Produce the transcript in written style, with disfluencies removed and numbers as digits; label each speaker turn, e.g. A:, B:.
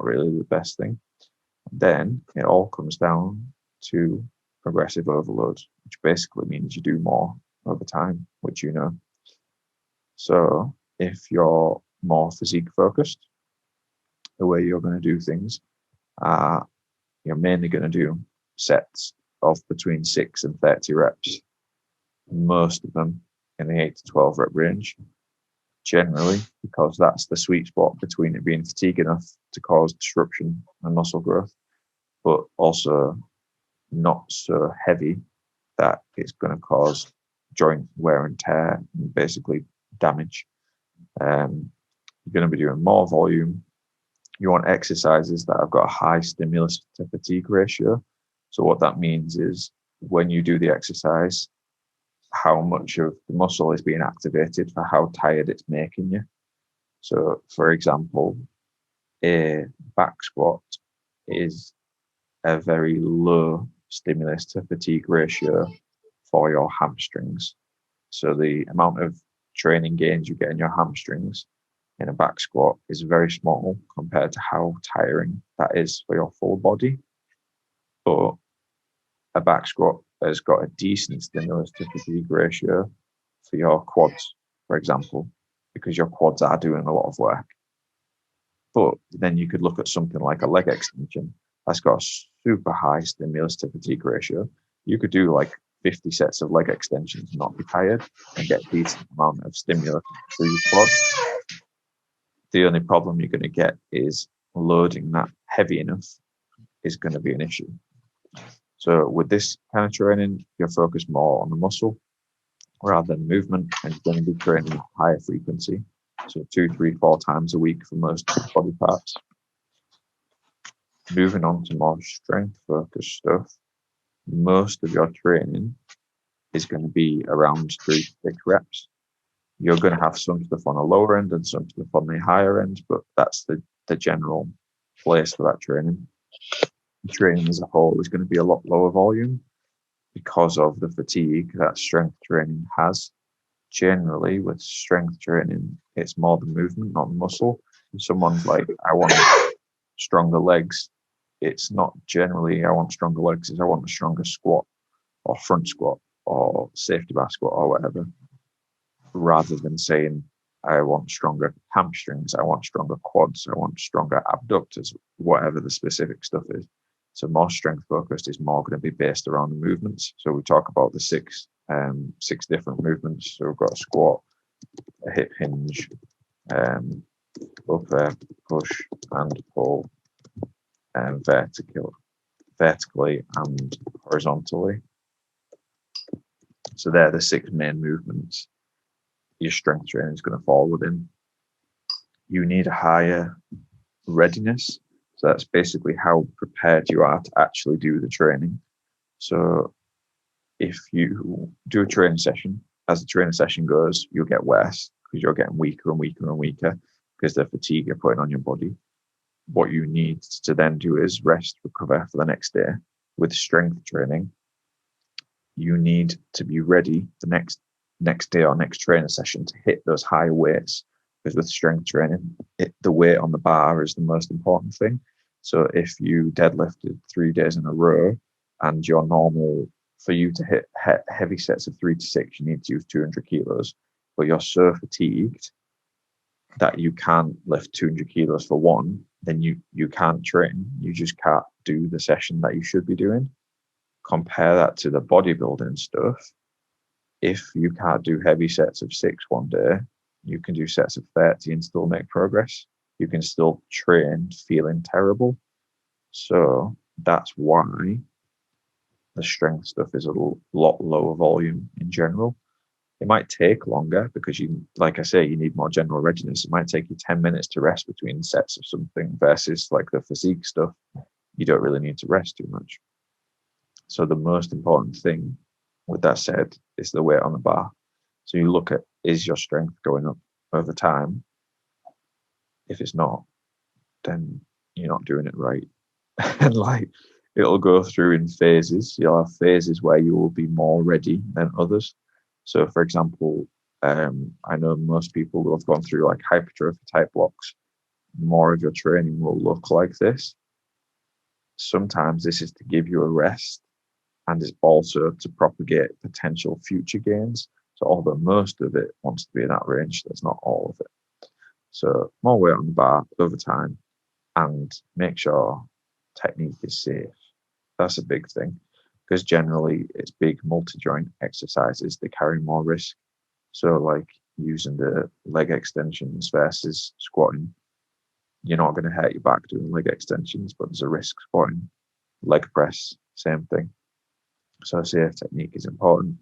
A: really the best thing. Then it all comes down to progressive overload, which basically means you do more over time, which you know. So if you're more physique focused, the way you're going to do things, you're mainly going to do sets of between 6 and 30 reps, most of them in the 8 to 12 rep range, generally, because that's the sweet spot between it being fatigue enough to cause disruption and muscle growth, but also not so heavy that it's going to cause joint wear and tear and basically damage. You're going to be doing more volume. You want exercises that have got a high stimulus to fatigue ratio. So what that means is when you do the exercise, how much of the muscle is being activated for how tired it's making you. So for example, a back squat is a very low stimulus to fatigue ratio for your hamstrings. So the amount of training gains you get in your hamstrings in a back squat is very small compared to how tiring that is for your full body. But a back squat has got a decent stimulus to fatigue ratio for your quads, for example, because your quads are doing a lot of work. But then you could look at something like a leg extension that's got a super high stimulus to fatigue ratio. You could do like 50 sets of leg extensions and not be tired and get a decent amount of stimulus through your quads. The only problem you're going to get is loading that heavy enough is going to be an issue. So with this kind of training, you're focused more on the muscle rather than movement, and you're going to be training at higher frequency. So 2, 3, 4 times a week for most body parts. Moving on to more strength focused stuff, most of your training is going to be around 3 to 6 reps. You're going to have some stuff on the lower end and some stuff on the higher end, but that's the general place for that training. The training as a whole is going to be a lot lower volume because of the fatigue that strength training has. Generally, with strength training, it's more the movement, not the muscle. If someone's like, I want stronger legs, it's not generally I want stronger legs, it's I want a stronger squat or front squat or safety bar squat or whatever, rather than saying I want stronger hamstrings, I want stronger quads, I want stronger abductors, whatever the specific stuff is. So more strength focused is more going to be based around the movements. So we talk about the six different movements. So we've got a squat, a hip hinge, upper, push, and pull, vertically and horizontally. So they're the 6 main movements your strength training is going to fall within. You need a higher readiness. So that's basically how prepared you are to actually do the training. So if you do a training session, as the training session goes, you'll get worse because you're getting weaker and weaker and weaker because the fatigue you're putting on your body. What you need to then do is rest, recover for the next day. With strength training, you need to be ready the next day or next training session to hit those high weights. Because with strength training, the weight on the bar is the most important thing. So if you deadlifted 3 days in a row and your normal, for you to hit heavy sets of 3 to 6, you need to use 200 kilos, but you're so fatigued that you can't lift 200 kilos for one, then you can't train. You just can't do the session that you should be doing. Compare that to the bodybuilding stuff. If you can't do heavy sets of 6 one day, you can do sets of 30 and still make progress. You can still train feeling terrible. So that's why the strength stuff is a lot lower volume in general. It might take longer because like I say, you need more general readiness. It might take you 10 minutes to rest between sets of something versus like the physique stuff. You don't really need to rest too much. So the most important thing with that said is the weight on the bar. So you look at, is your strength going up over time? If it's not, then you're not doing it right. And like, it'll go through in phases. You'll have phases where you will be more ready than others. So for example, I know most people will have gone through like hypertrophy type blocks more of your training will look like this. Sometimes this is to give you a rest and is also to propagate potential future gains. So although most of it wants to be in that range, that's not all of it. So more weight on the bar over time, and make sure technique is safe. That's a big thing, because generally it's big multi-joint exercises, they carry more risk. So like using the leg extensions versus squatting, you're not going to hurt your back doing leg extensions, but there's a risk squatting. Leg press, same thing. So safe technique is important.